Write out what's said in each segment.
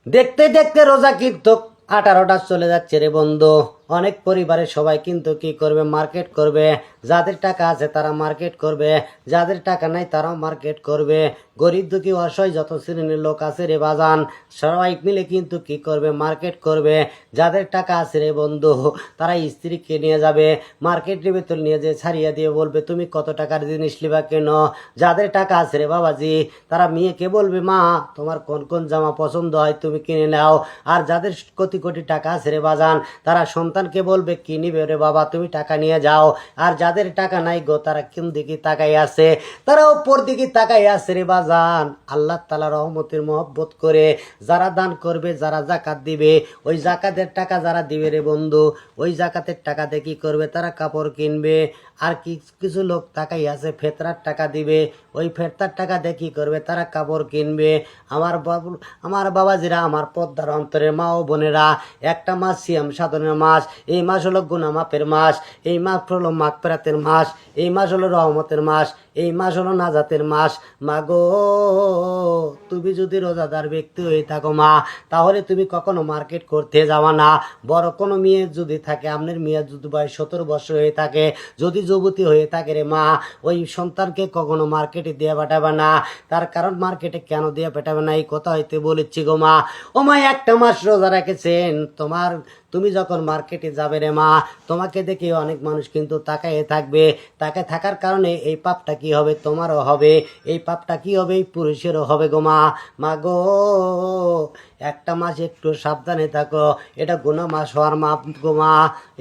দেখতে দেখতে রোজা কিন্তু 18টা চলে যাচ্ছে রে বন্ধু। অনেক পরিবারের সবাই কিন্তু কি করবে, মার্কেট করবে। যাদের টাকা আছে তারা মার্কেট করবে, যাদের টাকা নাই তারাও মার্কেট করবে। গরিব দুঃখী অসহায় যত শ্রেণীর লোক আছে রে বাজান, সবাই মিলে কিন্তু কি করবে, মার্কেট করবে। যাদের টাকা আছে রে বন্ধু, তারা স্ত্রীকে নিয়ে যাবে মার্কেটের ভেতর, নিয়ে যে ছাড়িয়ে দিয়ে বলবে তুমি কত টাকার জিনিস লিবা কেন। যাদের টাকা আছে রে বাবাজি, তারা মেয়েকে বলবে মা তোমার কোন কোন জামা পছন্দ হয় তুমি কিনে নাও। আর যাদের কোটি কোটি টাকা আছে রে বাজান, তারা সন্তানকে বলবে কি নিবে রে বাবা তুমি টাকা নিয়ে যাও। আর যাদের টাকা নাই গো, তারা কোন দিকে তাকাই আছে, তারা উপর দিকে তাকাই আছে রে বাজান। আল্লাহ তাআলা রহমতের মহব্বত করে যারা দান করবে, যারা জাকাত দিবে, ওই জাকাতের টাকা যারা দিবে রে বন্ধু, ওই জাকাতের টাকাতে কি করবে, তারা কাপড় কিনবে। আর কিছু লোক তাকাই আছে ফেতরার টাকা দিবে, ওই ফেরতার টাকা দিয়ে কি করবে, তারা কাপড় কিনবে। আমার বাবাজিরা, আমার পদ্মার অন্তরের মা ও বোনেরা, একটা মাস সিয়াম সাধনের মাস। এই মাস হলো গুনাহ মাফের মাস, এই মাস হলো মাগফিরাতের মাস, এই মাস হলো রহমতের মাস, এই মাস হলো নাজাতের মাস। মা গো, তুমি যদি রোজাদার ব্যক্তি হয়ে থাকো মা, তাহলে তুমি কখনো মার্কেট করতে যাওয়া না। বড় কোনো মেয়ে যদি থাকে, আপনার মেয়ে যদি বয়স 17 বছর হয়ে থাকে, যদি যুবতী হয়ে থাকে রে মা, ওই সন্তানকে কখনো মার্কেটে দিয়ে পাঠাবে না। তার কারণ মার্কেটে কেন দিয়ে পাঠাবে না, এই কথা হইতে বলেছি গো মা। ও মা, একটা মাস রোজা রেখেছেন, তুমি যখন মার্কেটে যাবে রে মা, তোমাকে দেখে অনেক মানুষ কিন্তু তাকায় থাকবে। তাকায় থাকার কারণে এই পাপটা কি হবে, তোমারও হবে। এই পাপটা কি হবে, এই পুরুষেরও হবে গো মা। মা গো, একটা মাস একটু সাবধানে থাকো, এটা গুনাহ মাস হওয়ার মাপ গো মা।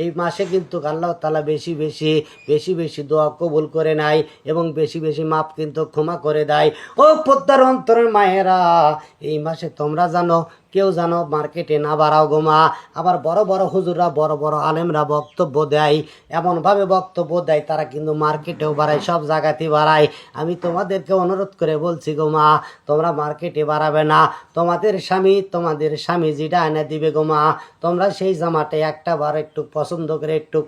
এই মাসে কিন্তু আল্লাহ তাআলা বেশি বেশি বেশি বেশি দোয়া কবুল করে নেয় এবং বেশি বেশি মাপ কিন্তু ক্ষমা করে দেয়। ও পদ্মার অন্তরের মায়েরা, এই মাসে তোমরা জানো, কেউ জানো মার্কেটে না বাড়াও গো মা। আবার বড় বড় হুজুররা, বড় বড় আলেমরা বক্তব্য দেয়, এমনভাবে বক্তব্য দেয় তারা কিন্তু মার্কেটেও বাড়ায়, সব জায়গাতেই বাড়ায়। আমি তোমাদেরকে অনুরোধ করে বলছি গো মা, তোমরা মার্কেটে বাড়াবে না। তোমাদের স্বামী যেটা এনে দিবে গো মা, তোমরা সেই জামাটা একটা বার একটু পছন্দ করে একটু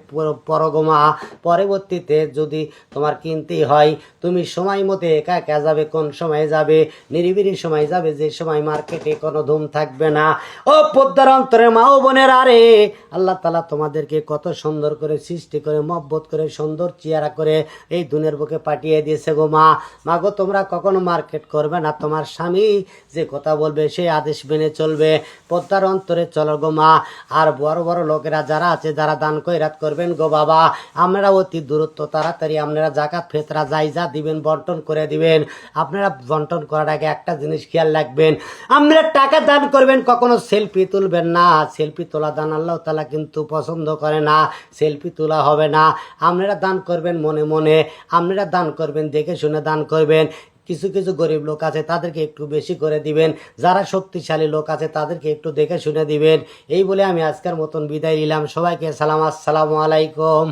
পরো গো মা। পরবর্তীতে যদি তোমার কিনতেই হয়, তুমি সময় মতো একা একা যাবে। কোন সময় যাবে, নিরিবিলি সময় যাবে, যে সময় মার্কেটে কোনো ধুম থাকবে না। ও পদ্মার অন্তরে মা ও বোনেরা রে, আল্লাহ তাআলা তোমাদেরকে কত সুন্দর করে সৃষ্টি করে, মহব্বত করে, সুন্দর চেহারা করে এই দুনিয়ার বুকে পাঠিয়ে দিয়েছে গো মা। মা গো, তোমরা কখনো মার্কেট করবে না, তোমার স্বামী যে কথা বলবে সেই আদেশ মেনে চলবে। পদ্মার অন্তরে চলো গো মা। আর বড় বড় লোকেরা যারা আছে, যারা দান কইরাত করবেন গো বাবা, আপনারা অতি দূরত্ব তাড়াতাড়ি আপনারা জাকাত ফেতরা যাই যা দিবেন বন্টন করে দিবেন। আপনারা বন্টন করার আগে একটা জিনিস খেয়াল রাখবেন, আপনারা টাকা দান করবেন, কখনো সেলফি তুলবেন না। সেলফি তোলা দান আল্লাহ তাআলা কিন্তু পছন্দ করে না, সেলফি তোলা হবে না। আপনারা দান করবেন মনে মনে, আপনারা দান করবেন দেখে শুনে দান করবেন। কিছু কিছু গরিব লোক আছে, তাদেরকে একটু বেশি করে দিবেন। যারা শক্তিশালী লোক আছে, তাদেরকে একটু দেখে শুনে দিবেন। এই বলে আমি আজকের মতন বিদায় নিলাম। সবাইকে সালাম, আসসালামু আলাইকুম।